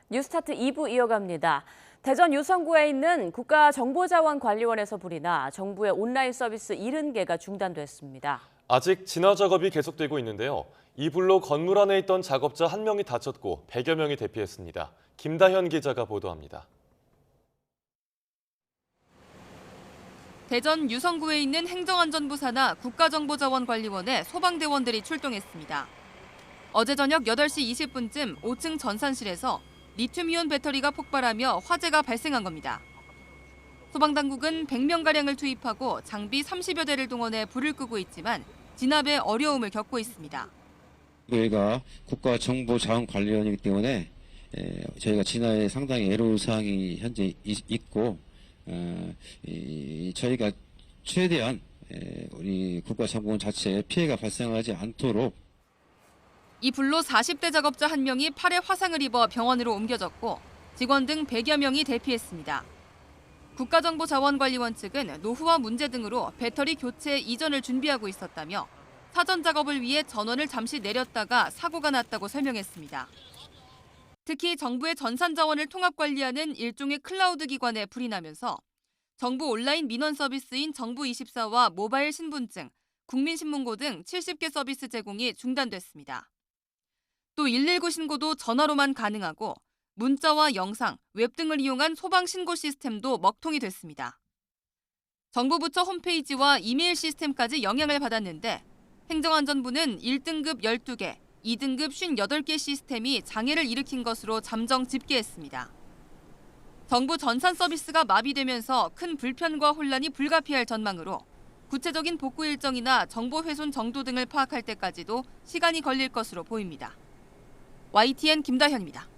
뉴스타트 2부 이어갑니다. 대전 유성구에 있는 국가정보자원관리원에서 불이 나 정부의 온라인 서비스 70개가 중단됐습니다. 아직 진화 작업이 계속되고 있는데요. 이 불로 건물 안에 있던 작업자 1명이 다쳤고 100여 명이 대피했습니다. 김다현 기자가 보도합니다. 대전 유성구에 있는 행정안전부 산하 국가정보자원관리원에 소방대원들이 출동했습니다. 어제 저녁 8시 20분쯤 5층 전산실에서 리튬이온 배터리가 폭발하며 화재가 발생한 겁니다. 소방당국은 100명가량을 투입하고 장비 30여 대를 동원해 불을 끄고 있지만 진압에 어려움을 겪고 있습니다. 저희가 국가정보자원관리원이기 때문에 저희가 진화에 상당히 애로사항이 현재 있고 저희가 최대한 우리 국가정보원 자체에 피해가 발생하지 않도록 이 불로 40대 작업자 1명이 팔에 화상을 입어 병원으로 옮겨졌고 직원 등 100여 명이 대피했습니다. 국가정보자원관리원 측은 노후화 문제 등으로 배터리 교체 이전을 준비하고 있었다며 사전 작업을 위해 전원을 잠시 내렸다가 사고가 났다고 설명했습니다. 특히 정부의 전산 자원을 통합 관리하는 일종의 클라우드 기관에 불이 나면서 정부 온라인 민원 서비스인 정부24와 모바일 신분증, 국민신문고 등 70개 서비스 제공이 중단됐습니다. 또 119 신고도 전화로만 가능하고 문자와 영상, 웹 등을 이용한 소방 신고 시스템도 먹통이 됐습니다. 정부 부처 홈페이지와 이메일 시스템까지 영향을 받았는데 행정안전부는 1등급 12개, 2등급 58개 시스템이 장애를 일으킨 것으로 잠정 집계했습니다. 정부 전산 서비스가 마비되면서 큰 불편과 혼란이 불가피할 전망으로 구체적인 복구 일정이나 정보 훼손 정도 등을 파악할 때까지도 시간이 걸릴 것으로 보입니다. YTN 김다현입니다.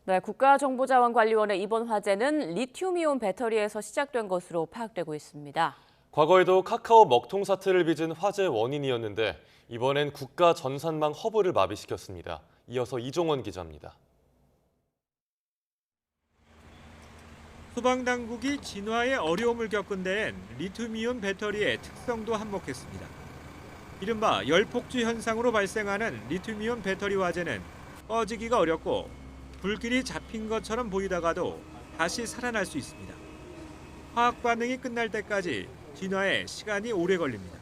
네, 국가정보자원관리원의 이번 화재는 리튬이온 배터리에서 시작된 것으로 파악되고 있습니다. 과거에도 카카오 먹통 사태를 빚은 화재 원인이었는데 이번엔 국가 전산망 허브를 마비시켰습니다. 이어서 이종원 기자입니다. 소방당국이 진화에 어려움을 겪은 데엔 리튬이온 배터리의 특성도 한몫했습니다. 이른바 열폭주 현상으로 발생하는 리튬이온 배터리 화재는 꺼지기가 어렵고 불길이 잡힌 것처럼 보이다가도 다시 살아날 수 있습니다. 화학 반응이 끝날 때까지 진화에 시간이 오래 걸립니다.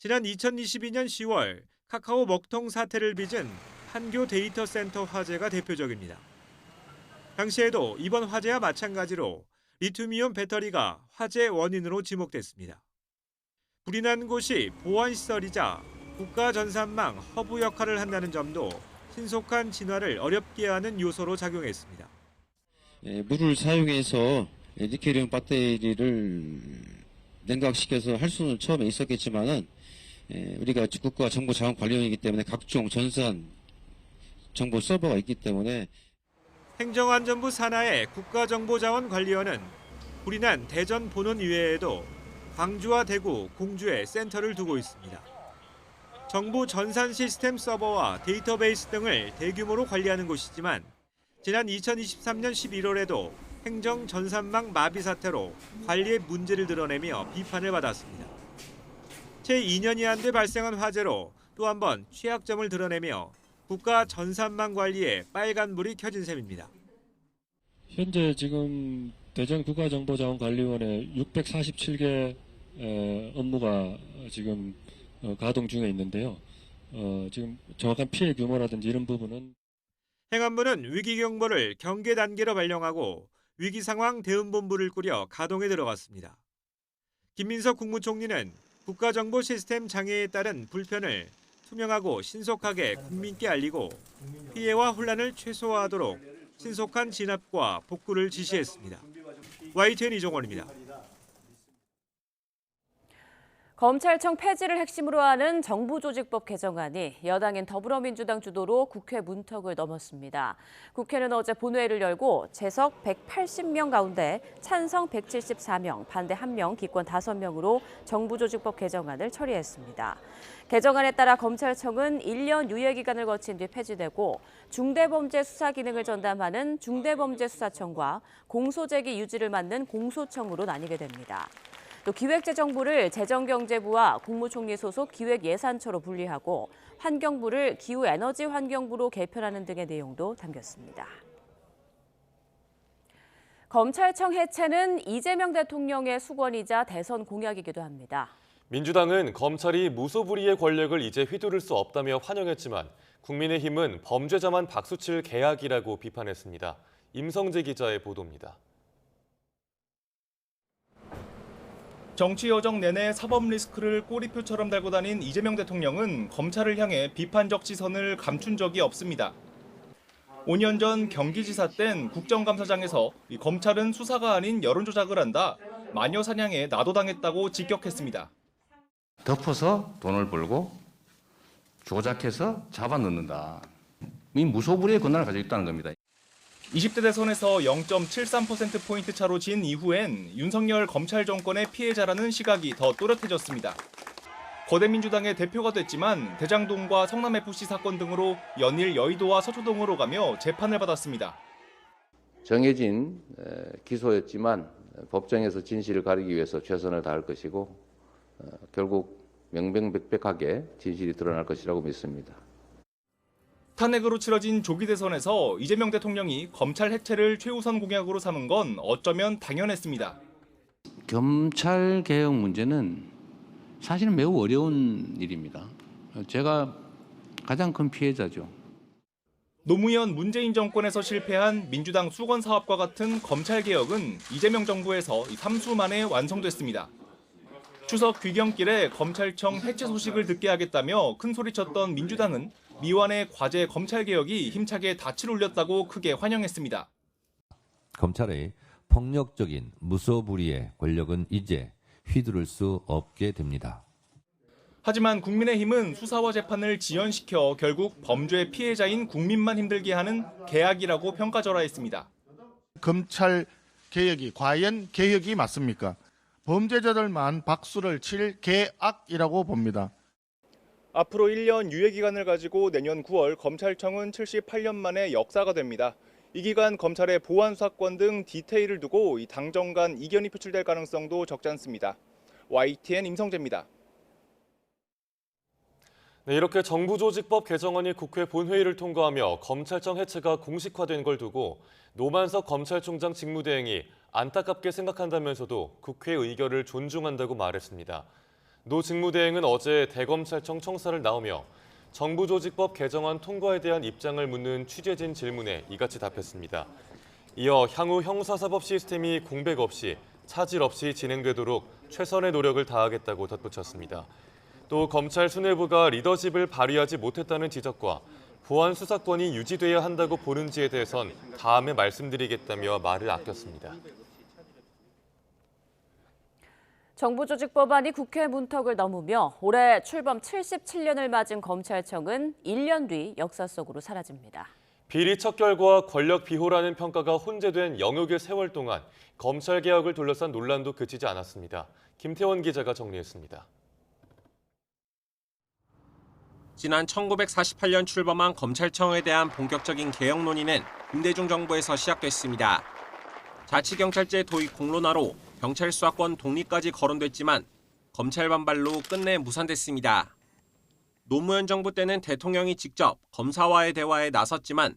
지난 2022년 10월 카카오 먹통 사태를 빚은 판교 데이터 센터 화재가 대표적입니다. 당시에도 이번 화재와 마찬가지로 리튬이온 배터리가 화재 원인으로 지목됐습니다. 불이 난 곳이 보안시설이자 국가전산망 허브 역할을 한다는 점도 신속한 진화를 어렵게 하는 요소로 작용했습니다. 물을 사용해서 니켈이온 배터리를 냉각시켜서 할 수는 처음에 있었겠지만은 우리가 국가정보자원관리원이기 때문에 각종 전산 정보 서버가 있기 때문에 행정안전부 산하의 국가정보자원관리원은 불이 난 대전 본원 이외에도 광주와 대구, 공주에 센터를 두고 있습니다. 정부 전산 시스템 서버와 데이터베이스 등을 대규모로 관리하는 곳이지만 지난 2023년 11월에도 행정 전산망 마비 사태로 관리에 문제를 드러내며 비판을 받았습니다. 채 2년이 안 돼 발생한 화재로 또 한 번 취약점을 드러내며 국가 전산망 관리에 빨간불이 켜진 셈입니다. 현재 지금 대전 국가정보자원관리원에 647개 업무가 지금 가동 중에 있는데요. 지금 정확한 피해 규모라든지 이런 부분은 행안부는 위기경보를 경계 단계로 발령하고 위기상황 대응본부를 꾸려 가동에 들어갔습니다. 김민석 국무총리는 국가정보 시스템 장애에 따른 불편을 투명하고 신속하게 국민께 알리고 피해와 혼란을 최소화하도록 신속한 진압과 복구를 지시했습니다. YTN 이종원입니다. 검찰청 폐지를 핵심으로 하는 정부조직법 개정안이 여당인 더불어민주당 주도로 국회 문턱을 넘었습니다. 국회는 어제 본회의를 열고 재석 180명 가운데 찬성 174명, 반대 1명, 기권 5명으로 정부조직법 개정안을 처리했습니다. 개정안에 따라 검찰청은 1년 유예기간을 거친 뒤 폐지되고 중대범죄 수사 기능을 전담하는 중대범죄수사청과 공소제기 유지를 맡는 공소청으로 나뉘게 됩니다. 또 기획재정부를 재정경제부와 국무총리 소속 기획예산처로 분리하고 환경부를 기후에너지환경부로 개편하는 등의 내용도 담겼습니다. 검찰청 해체는 이재명 대통령의 수건이자 대선 공약이기도 합니다. 민주당은 검찰이 무소불위의 권력을 이제 휘두를 수 없다며 환영했지만 국민의힘은 범죄자만 박수칠 계약이라고 비판했습니다. 임성재 기자의 보도입니다. 정치 여정 내내 사법 리스크를 꼬리표처럼 달고 다닌 이재명 대통령은 검찰을 향해 비판적 시선을 감춘 적이 없습니다. 5년 전 경기지사 땐 국정감사장에서 검찰은 수사가 아닌 여론조작을 한다, 마녀 사냥에 나도당했다고 직격했습니다. 덮어서 돈을 벌고 조작해서 잡아넣는다. 이 무소불위의 권한을 가지고 있다는 겁니다. 20대 대선에서 0.73%포인트 차로 진 이후엔 윤석열 검찰 정권의 피해자라는 시각이 더 또렷해졌습니다. 거대 민주당의 대표가 됐지만 대장동과 성남FC 사건 등으로 연일 여의도와 서초동으로 가며 재판을 받았습니다. 정해진 기소였지만 법정에서 진실을 가리기 위해서 최선을 다할 것이고 결국 명명백백하게 진실이 드러날 것이라고 믿습니다. 탄핵으로 치러진 조기 대선에서 이재명 대통령이 검찰 해체를 최우선 공약으로 삼은 건 어쩌면 당연했습니다. 검찰 개혁 문제는 사실은 매우 어려운 일입니다. 제가 가장 큰 피해자죠. 노무현 문재인 정권에서 실패한 민주당 수건 사업과 같은 검찰 개혁은 이재명 정부에서 3수 만에 완성됐습니다. 추석 귀경길에 검찰청 해체 소식을 듣게 하겠다며 큰소리쳤던 민주당은 미완의 과제 검찰 개혁이 힘차게 닻을 올렸다고 크게 환영했습니다. 검찰의 폭력적인 무소불위의 권력은 이제 휘두를 수 없게 됩니다. 하지만 국민의힘은 수사와 재판을 지연시켜 결국 범죄 피해자인 국민만 힘들게 하는 계약이라고 평가절하했습니다. 검찰 개혁이 과연 개혁이 맞습니까? 범죄자들만 박수를 칠 계약이라고 봅니다. 앞으로 1년 유예 기간을 가지고 내년 9월 검찰청은 78년 만에 역사가 됩니다. 이 기간 검찰의 보안 수사권 등 디테일을 두고 이 당정 간 이견이 표출될 가능성도 적지 않습니다. YTN 임성재입니다. 네, 이렇게 정부조직법 개정안이 국회 본회의를 통과하며 검찰청 해체가 공식화된 걸 두고 노만석 검찰총장 직무대행이 안타깝게 생각한다면서도 국회 의결을 존중한다고 말했습니다. 노 직무대행은 어제 대검찰청 청사를 나오며 정부조직법 개정안 통과에 대한 입장을 묻는 취재진 질문에 이같이 답했습니다. 이어 향후 형사사법 시스템이 공백 없이 차질 없이 진행되도록 최선의 노력을 다하겠다고 덧붙였습니다. 또 검찰 수뇌부가 리더십을 발휘하지 못했다는 지적과 보안 수사권이 유지돼야 한다고 보는지에 대해선 다음에 말씀드리겠다며 말을 아꼈습니다. 정부조직법안이 국회 문턱을 넘으며 올해 출범 77년을 맞은 검찰청은 1년 뒤 역사 속으로 사라집니다. 비리 척결과 권력 비호라는 평가가 혼재된 영역의 세월 동안 검찰개혁을 둘러싼 논란도 그치지 않았습니다. 김태원 기자가 정리했습니다. 지난 1948년 출범한 검찰청에 대한 본격적인 개혁 논의는 김대중 정부에서 시작됐습니다. 자치경찰제 도입 공론화로 경찰 수사권 독립까지 거론됐지만 검찰 반발로 끝내 무산됐습니다. 노무현 정부 때는 대통령이 직접 검사와의 대화에 나섰지만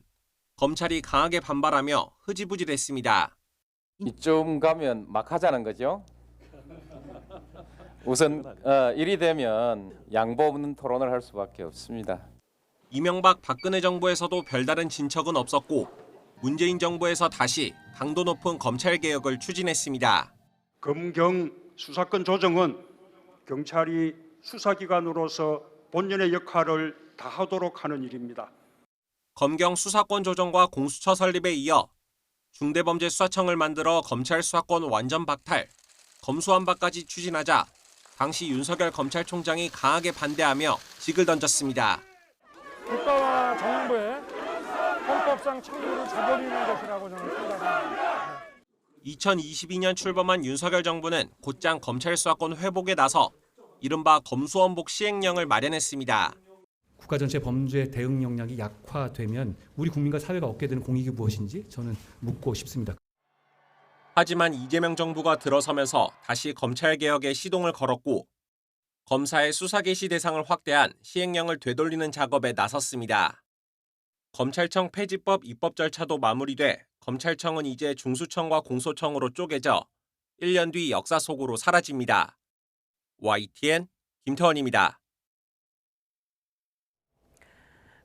검찰이 강하게 반발하며 흐지부지 됐습니다. 이쯤 가면 막 하자는 거죠. 우선 일이 되면 양보 없는 토론을 할 수밖에 없습니다. 이명박 박근혜 정부에서도 별다른 진척은 없었고 문재인 정부에서 다시 강도 높은 검찰 개혁을 추진했습니다. 검경 수사권 조정은 경찰이 수사기관으로서 본연의 역할을 다하도록 하는 일입니다. 검경 수사권 조정과 공수처 설립에 이어 중대범죄수사청을 만들어 검찰 수사권 완전 박탈, 검수완박까지 추진하자 당시 윤석열 검찰총장이 강하게 반대하며 직을 던졌습니다. 국가와 정부의 헌법상 책임을 저버리는 것이라고 저는 생각합니다. 2022년 출범한 윤석열 정부는 곧장 검찰 수사권 회복에 나서 이른바 검수원복 시행령을 마련했습니다. 국가 전체 범죄 대응 역량이 약화되면 우리 국민과 사회가 얻게 되는 공익이 무엇인지 저는 묻고 싶습니다. 하지만 이재명 정부가 들어서면서 다시 검찰개혁에 시동을 걸었고 검사의 수사 개시 대상을 확대한 시행령을 되돌리는 작업에 나섰습니다. 검찰청 폐지법 입법 절차도 마무리돼 검찰청은 이제 중수청과 공소청으로 쪼개져 1년 뒤 역사 속으로 사라집니다. YTN 김태원입니다.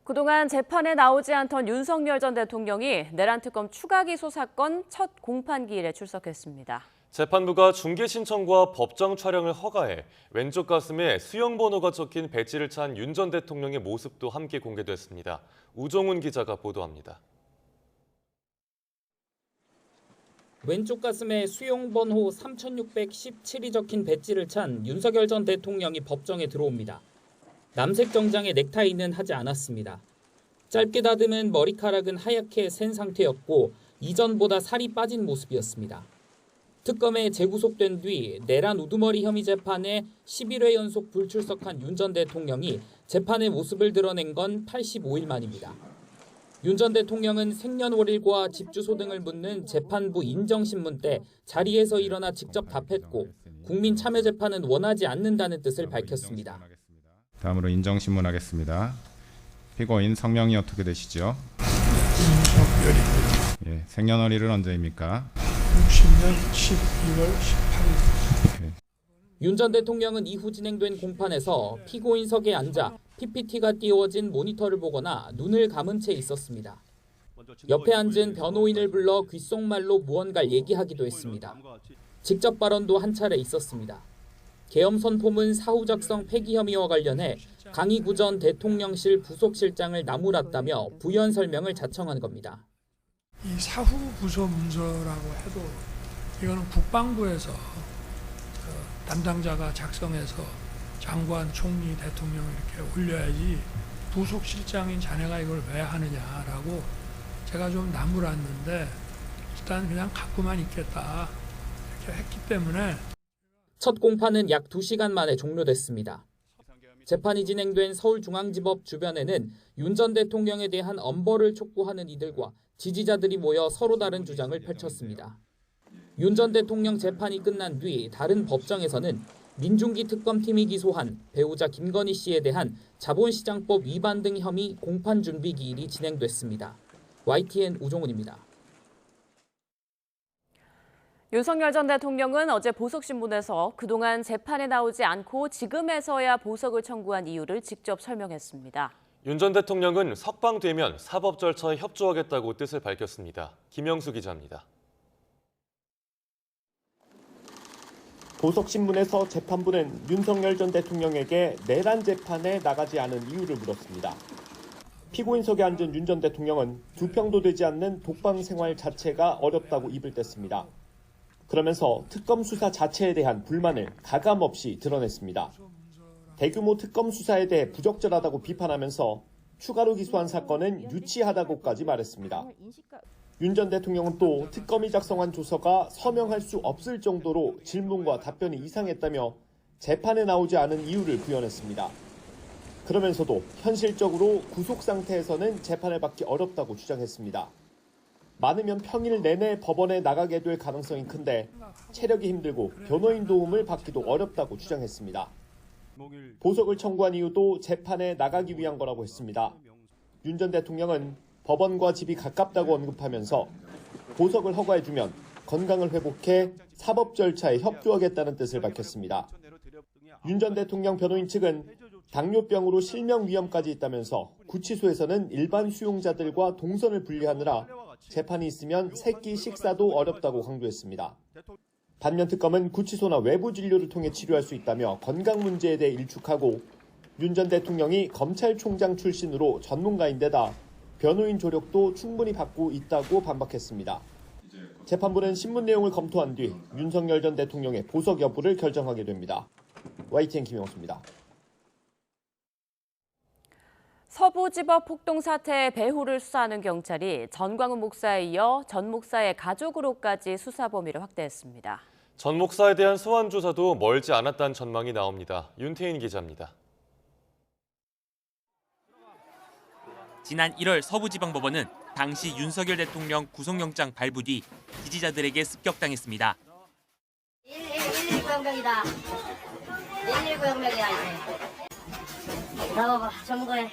그동안 재판에 나오지 않던 윤석열 전 대통령이 내란 특검 추가 기소 사건 첫 공판 기일에 출석했습니다. 재판부가 중개 신청과 법정 촬영을 허가해 왼쪽 가슴에 수형 번호가 적힌 배지를 찬 윤 전 대통령의 모습도 함께 공개됐습니다. 우종훈 기자가 보도합니다. 왼쪽 가슴에 수용 번호 3617이 적힌 배지를 찬 윤석열 전 대통령이 법정에 들어옵니다. 남색 정장에 넥타이는 하지 않았습니다. 짧게 다듬은 머리카락은 하얗게 센 상태였고 이전보다 살이 빠진 모습이었습니다. 특검에 재구속된 뒤 내란 우두머리 혐의 재판에 11회 연속 불출석한 윤 전 대통령이 재판의 모습을 드러낸 건 85일 만입니다. 윤 전 대통령은 생년월일과 집 주소 등을 묻는 재판부 인정신문 때 자리에서 일어나 직접 답했고 국민 참여 재판은 원하지 않는다는 뜻을 밝혔습니다. 다음으로 인정신문 하겠습니다. 피고인 성명이 어떻게 되시죠? 임석열입니다. 예, 생년월일은 언제입니까? 60년 12월 18일. 윤 전 대통령은 이후 진행된 공판에서 피고인석에 앉아 PPT가 띄워진 모니터를 보거나 눈을 감은 채 있었습니다. 옆에 앉은 변호인을 불러 귓속말로 무언가를 얘기하기도 했습니다. 직접 발언도 한 차례 있었습니다. 계엄 선포문 사후 작성 폐기 혐의와 관련해 강희구 전 대통령실 부속실장을 나무랐다며 부연 설명을 자청한 겁니다. 이 사후 부서 문서라고 해도 이거는 국방부에서 담당자가 작성해서 장관, 총리, 대통령 이렇게 올려야지 부속실장인 자네가 이걸 왜 하느냐라고 제가 좀 나무랐는데 일단 그냥 갖고만 있겠다 이렇게 했기 때문에 첫 공판은 약 2시간 만에 종료됐습니다. 재판이 진행된 서울중앙지법 주변에는 윤 전 대통령에 대한 엄벌을 촉구하는 이들과 지지자들이 모여 서로 다른 주장을 펼쳤습니다. 윤 전 대통령 재판이 끝난 뒤 다른 법정에서는 민중기 특검팀이 기소한 배우자 김건희 씨에 대한 자본시장법 위반 등 혐의 공판 준비 기일이 진행됐습니다. YTN 우종훈입니다. 윤석열 전 대통령은 어제 보석신문에서 그동안 재판에 나오지 않고 지금에서야 보석을 청구한 이유를 직접 설명했습니다. 윤 전 대통령은 석방되면 사법 절차에 협조하겠다고 뜻을 밝혔습니다. 김영수 기자입니다. 보석신문에서 재판부는 윤석열 전 대통령에게 내란 재판에 나가지 않은 이유를 물었습니다. 피고인석에 앉은 윤 전 대통령은 두 평도 되지 않는 독방 생활 자체가 어렵다고 입을 뗐습니다. 그러면서 특검 수사 자체에 대한 불만을 가감없이 드러냈습니다. 대규모 특검 수사에 대해 부적절하다고 비판하면서 추가로 기소한 사건은 유치하다고까지 말했습니다. 윤 전 대통령은 또 특검이 작성한 조서가 서명할 수 없을 정도로 질문과 답변이 이상했다며 재판에 나오지 않은 이유를 부연했습니다. 그러면서도 현실적으로 구속 상태에서는 재판을 받기 어렵다고 주장했습니다. 많으면 평일 내내 법원에 나가게 될 가능성이 큰데 체력이 힘들고 변호인 도움을 받기도 어렵다고 주장했습니다. 보석을 청구한 이유도 재판에 나가기 위한 거라고 했습니다. 윤 전 대통령은 법원과 집이 가깝다고 언급하면서 보석을 허가해주면 건강을 회복해 사법 절차에 협조하겠다는 뜻을 밝혔습니다. 윤 전 대통령 변호인 측은 당뇨병으로 실명 위험까지 있다면서 구치소에서는 일반 수용자들과 동선을 분리하느라 재판이 있으면 새끼 식사도 어렵다고 강조했습니다. 반면 특검은 구치소나 외부 진료를 통해 치료할 수 있다며 건강 문제에 대해 일축하고 윤 전 대통령이 검찰총장 출신으로 전문가인데다 변호인 조력도 충분히 받고 있다고 반박했습니다. 재판부는 신문 내용을 검토한 뒤 윤석열 전 대통령의 보석 여부를 결정하게 됩니다. YTN 김영수입니다. 서부지법 폭동 사태의 배후를 수사하는 경찰이 전광훈 목사에 이어 전 목사의 가족으로까지 수사 범위를 확대했습니다. 전 목사에 대한 소환 조사도 멀지 않았다는 전망이 나옵니다. 윤태인 기자입니다. 지난 1월 서부지방법원은 당시 윤석열 대통령 구속영장 발부 뒤 지지자들에게 습격당했습니다. 119 혁명이다. 119 혁명이야 이제. 나와봐. 점거해.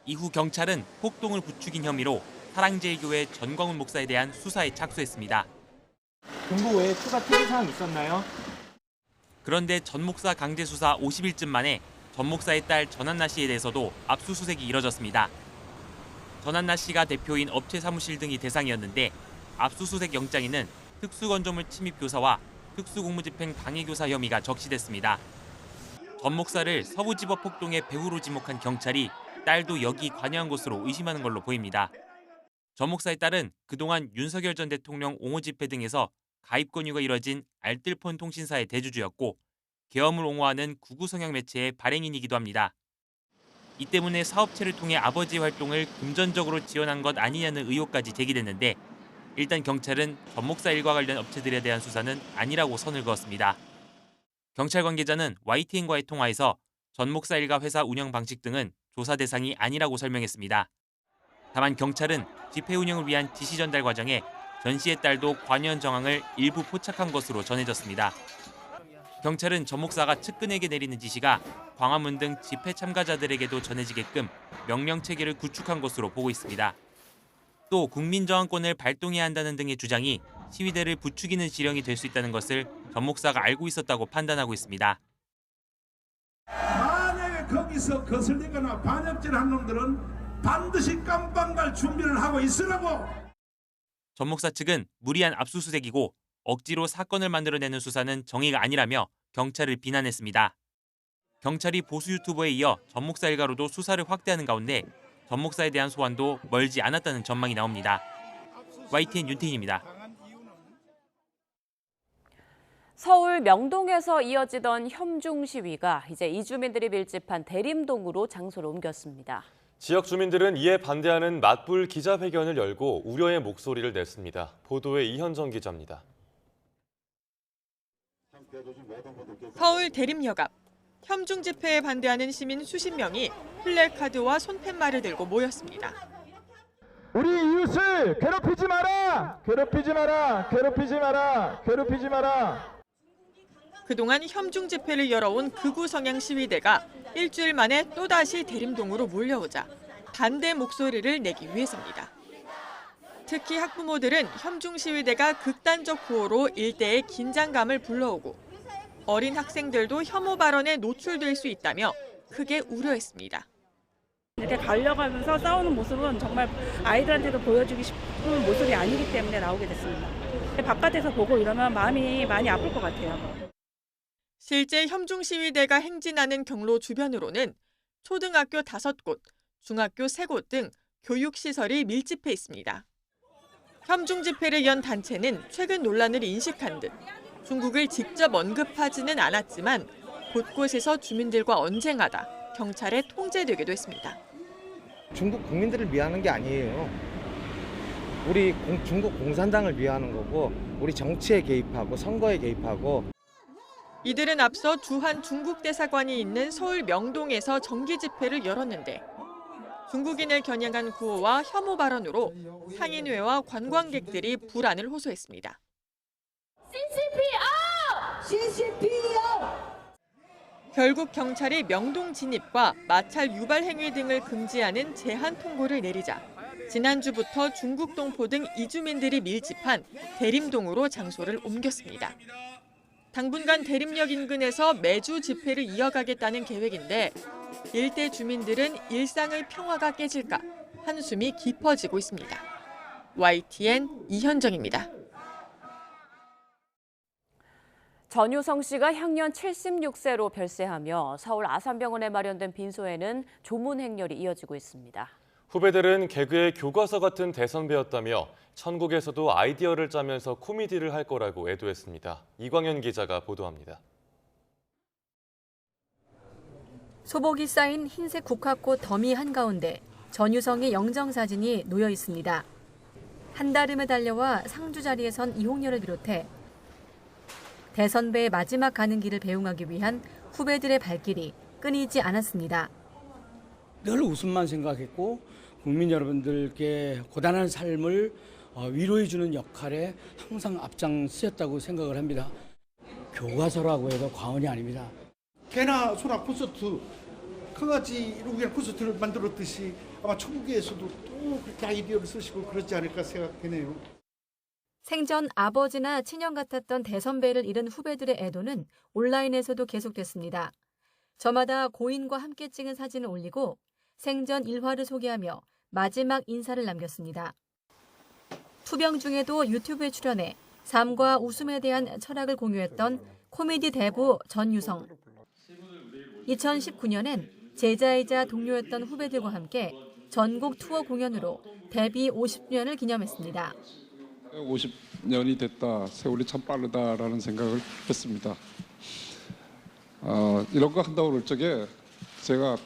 이후 경찰은 폭동을 부추긴 혐의로 사랑제일교회 전광훈 목사에 대한 수사에 착수했습니다. 공부 외에 추가 특이사항 있었나요? 그런데 전 목사 강제 수사 50일쯤 만에 전 목사의 딸 전한나 씨에 대해서도 압수수색이 이뤄졌습니다. 전한나 씨가 대표인 업체 사무실 등이 대상이었는데 압수수색 영장에는 특수건조물 침입 교사와 특수공무집행 방해교사 혐의가 적시됐습니다. 전 목사를 서부지법 폭동의 배후로 지목한 경찰이 딸도 여기 관여한 것으로 의심하는 걸로 보입니다. 전 목사의 딸은 그동안 윤석열 전 대통령 옹호 집회 등에서 가입 권유가 이뤄진 알뜰폰 통신사의 대주주였고 계엄을 옹호하는 구구 성향 매체의 발행인이기도 합니다. 이 때문에 사업체를 통해 아버지의 활동을 금전적으로 지원한 것 아니냐는 의혹까지 제기됐는데 일단 경찰은 전 목사 일과 관련 업체들에 대한 수사는 아니라고 선을 그었습니다. 경찰 관계자는 YTN과의 통화에서 전 목사 일가 회사 운영 방식 등은 조사 대상이 아니라고 설명했습니다. 다만 경찰은 집회 운영을 위한 지시 전달 과정에 전 씨의 딸도 관여한 정황을 일부 포착한 것으로 전해졌습니다. 경찰은 전 목사가 측근에게 내리는 지시가 광화문 등 집회 참가자들에게도 전해지게끔 명령 체계를 구축한 것으로 보고 있습니다. 또 국민저항권을 발동해야 한다는 등의 주장이 시위대를 부추기는 지령이 될 수 있다는 것을 전 목사가 알고 있었다고 판단하고 있습니다. 만약에 거기서 거슬리거나 반역질한 놈들은 반드시 깜빵 갈 준비를 하고 있으라고. 전 목사 측은 무리한 압수수색이고 억지로 사건을 만들어내는 수사는 정의가 아니라며 경찰을 비난했습니다. 경찰이 보수 유튜버에 이어 전 목사 일가로도 수사를 확대하는 가운데 전 목사에 대한 소환도 멀지 않았다는 전망이 나옵니다. YTN 윤태인입니다. 서울 명동에서 이어지던 혐중 시위가 이제 이주민들이 밀집한 대림동으로 장소를 옮겼습니다. 지역 주민들은 이에 반대하는 맞불 기자회견을 열고 우려의 목소리를 냈습니다. 보도에 이현정 기자입니다. 서울 대림역 앞 혐중 집회에 반대하는 시민 수십 명이 플래카드와 손팻말을 들고 모였습니다. 우리 이웃을 괴롭히지 마라! 괴롭히지 마라! 괴롭히지 마라! 괴롭히지 마라! 그동안 혐중 집회를 열어온 극우 성향 시위대가 일주일 만에 또다시 대림동으로 몰려오자 반대 목소리를 내기 위해서입니다. 특히 학부모들은 혐중 시위대가 극단적 구호로 일대의 긴장감을 불러오고 어린 학생들도 혐오 발언에 노출될 수 있다며 크게 우려했습니다. 이렇게 갈려가면서 싸우는 모습은 정말 아이들한테도 보여주기 싶은 모습이 아니기 때문에 나오게 됐습니다. 바깥에서 보고 이러면 마음이 많이 아플 것 같아요. 실제 혐중 시위대가 행진하는 경로 주변으로는 초등학교 5곳, 중학교 3곳 등 교육시설이 밀집해 있습니다. 혐중 집회를 연 단체는 최근 논란을 인식한 듯 중국을 직접 언급하지는 않았지만 곳곳에서 주민들과 언쟁하다 경찰에 통제되기도 했습니다. 중국 국민들을 위하는 게 아니에요. 우리 중국 공산당을 위하는 거고 우리 정치에 개입하고 선거에 개입하고. 이들은 앞서 주한 중국 대사관이 있는 서울 명동에서 정기 집회를 열었는데 중국인을 겨냥한 구호와 혐오 발언으로 상인회와 관광객들이 불안을 호소했습니다. CCP out! 결국 경찰이 명동 진입과 마찰 유발 행위 등을 금지하는 제한 통고를 내리자 지난주부터 중국 동포 등 이주민들이 밀집한 대림동으로 장소를 옮겼습니다. 당분간 대림역 인근에서 매주 집회를 이어가겠다는 계획인데 일대 주민들은 일상의 평화가 깨질까 한숨이 깊어지고 있습니다. YTN 이현정입니다. 전유성 씨가 향년 76세로 별세하며 서울 아산병원에 마련된 빈소에는 조문 행렬이 이어지고 있습니다. 후배들은 개그의 교과서 같은 대선배였다며 천국에서도 아이디어를 짜면서 코미디를 할 거라고 애도했습니다. 이광현 기자가 보도합니다. 소복이 쌓인 흰색 국화꽃 더미 한가운데 전유성의 영정사진이 놓여 있습니다. 한달음에 달려와 상주 자리에 선 이홍렬을 비롯해 대선배의 마지막 가는 길을 배웅하기 위한 후배들의 발길이 끊이지 않았습니다. 늘 웃음만 생각했고 국민 여러분들께 고단한 삶을 위로해주는 역할에 항상 앞장서였다고 생각을 합니다. 교과서라고 해도 과언이 아닙니다. 개나 소나 콘서트, 강아지로 그냥 콘서트를 만들었듯이 아마 천국에서도 또 그렇게 아이디어를 쓰시고 그러지 않을까 생각되네요. 생전 아버지나 친형 같았던 대선배를 잃은 후배들의 애도는 온라인에서도 계속됐습니다. 저마다 고인과 함께 찍은 사진을 올리고 생전 일화를 소개하며 마지막 인사를 남겼습니다. 투병 중에도 유튜브에 출연해 삶과 웃음에 대한 철학을 공유했던 코미디 대부 전유성. 2019년엔 제자이자 동료였던 후배들과 함께 전국 투어 공연으로 데뷔 50주년을 기념했습니다. 50년이 됐다. 세월이 참 빠르다라는 생각을 했습니다. 이런 거 한다고 그럴 적에 제가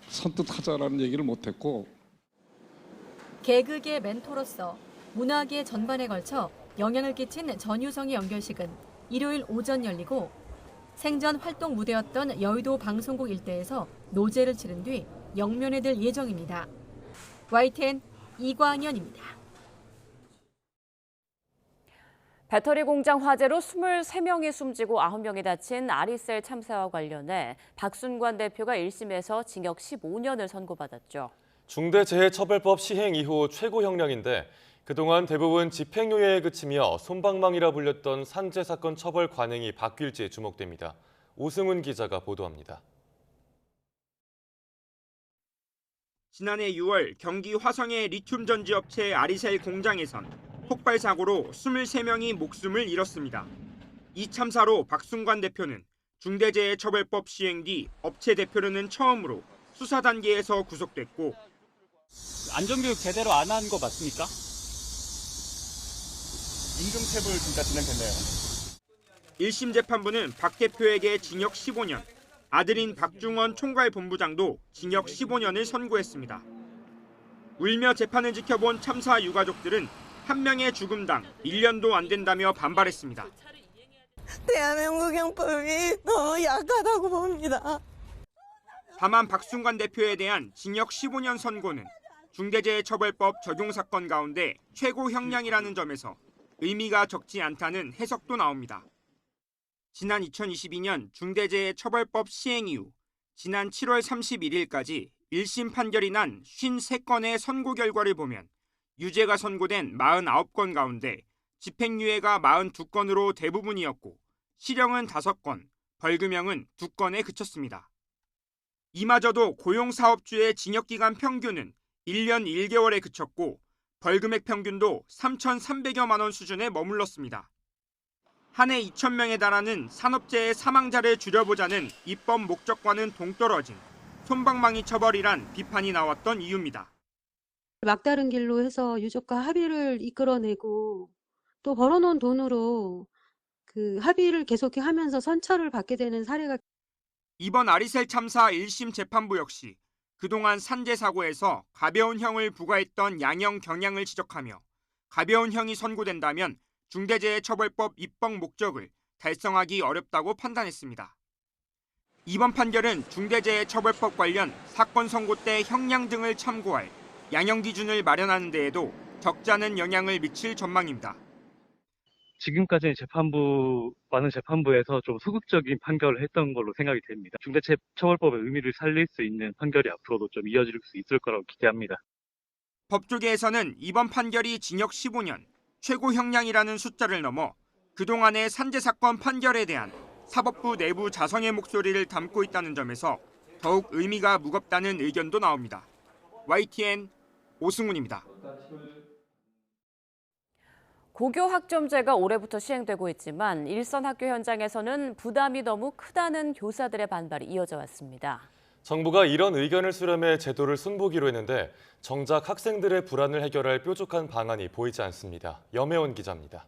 선뜻 하자라는 얘기를 못했고 개그계 멘토로서 문화계 전반에 걸쳐 영향을 끼친 전유성의 연결식은 일요일 오전 열리고 생전 활동 무대였던 여의도 방송국 일대에서 노제를 치른 뒤 영면에 들 예정입니다. YTN 이광현입니다. 배터리 공장 화재로 23명이 숨지고 9명이 다친 아리셀 참사와 관련해 박순관 대표가 1심에서 징역 15년을 선고받았죠. 중대재해처벌법 시행 이후 최고 형량인데 그동안 대부분 집행유예에 그치며 솜방망이라 불렸던 산재 사건 처벌 관행이 바뀔지 주목됩니다. 오승훈 기자가 보도합니다. 지난해 6월 경기 화성의 리튬 전지업체 아리셀 공장에선 폭발 사고로 23명이 목숨을 잃었습니다. 이 참사로 박순관 대표는 중대재해처벌법 시행 뒤 업체 대표로는 처음으로 수사 단계에서 구속됐고 안전교육 제대로 안 한 거 맞습니까? 임금태블 진짜 진행됐네요. 1심 재판부는 박 대표에게 징역 15년, 아들인 박중원 총괄본부장도 징역 15년을 선고했습니다. 울며 재판을 지켜본 참사 유가족들은 한 명의 죽음당 1년도 안 된다며 반발했습니다. 대한민국 형법이 너무 약하다고 봅니다. 다만 박순관 대표에 대한 징역 15년 선고는 중대재해처벌법 적용 사건 가운데 최고 형량이라는 점에서 의미가 적지 않다는 해석도 나옵니다. 지난 2022년 중대재해처벌법 시행 이후 지난 7월 31일까지 1심 판결이 난 53건의 선고 결과를 보면 유죄가 선고된 49건 가운데 집행유예가 42건으로 대부분이었고 실형은 5건, 벌금형은 2건에 그쳤습니다. 이마저도 고용사업주의 징역기간 평균은 1년 1개월에 그쳤고 벌금액 평균도 3,300여만 원 수준에 머물렀습니다. 한 해 2,000명에 달하는 산업재해 사망자를 줄여보자는 입법 목적과는 동떨어진 솜방망이 처벌이란 비판이 나왔던 이유입니다. 막다른 길로 해서 유족과 합의를 이끌어내고 또 벌어놓은 돈으로 그 합의를 계속해 하면서 선처를 받게 되는 사례가 이번 아리셀 참사 1심 재판부 역시 그동안 산재 사고에서 가벼운 형을 부과했던 양형 경향을 지적하며 가벼운 형이 선고된다면 중대재해처벌법 입법 목적을 달성하기 어렵다고 판단했습니다. 이번 판결은 중대재해처벌법 관련 사건 선고 때 형량 등을 참고할 양형 기준을 마련하는 데에도 적지 않은 영향을 미칠 전망입니다. 지금까지 많은 재판부에서 좀 소극적인 판결을 했던 걸로 생각이 됩니다. 중대재해처벌법의 의미를 살릴 수 있는 판결이 앞으로도 좀 이어질 수 있을 거라고 기대합니다. 법조계에서는 이번 판결이 징역 15년, 최고 형량이라는 숫자를 넘어 그동안의 산재 사건 판결에 대한 사법부 내부 자성의 목소리를 담고 있다는 점에서 더욱 의미가 무겁다는 의견도 나옵니다. YTN 오승훈입니다. 고교 학점제가 올해부터 시행되고 있지만 일선 학교 현장에서는 부담이 너무 크다는 교사들의 반발이 이어져 왔습니다. 정부가 이런 의견을 수렴해 제도를 손보기로 했는데 정작 학생들의 불안을 해결할 뾰족한 방안이 보이지 않습니다. 염혜원 기자입니다.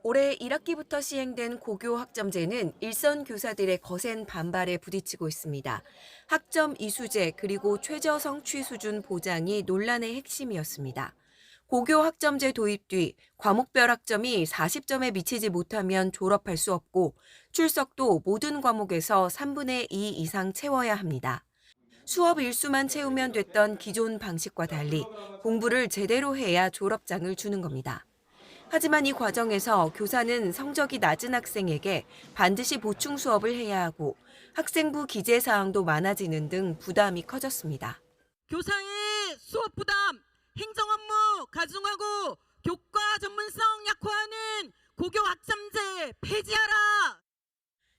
올해 1학기부터 시행된 고교 학점제는 일선 교사들의 거센 반발에 부딪히고 있습니다. 학점 이수제 그리고 최저 성취 수준 보장이 논란의 핵심이었습니다. 고교 학점제 도입 뒤 과목별 학점이 40점에 미치지 못하면 졸업할 수 없고 출석도 모든 과목에서 3분의 2 이상 채워야 합니다. 수업 일수만 채우면 됐던 기존 방식과 달리 공부를 제대로 해야 졸업장을 주는 겁니다. 하지만 이 과정에서 교사는 성적이 낮은 학생에게 반드시 보충 수업을 해야 하고 학생부 기재 사항도 많아지는 등 부담이 커졌습니다. 교사의 수업 부담, 행정 업무 가중하고 교과 전문성 약화하는 고교 학점제 폐지하라!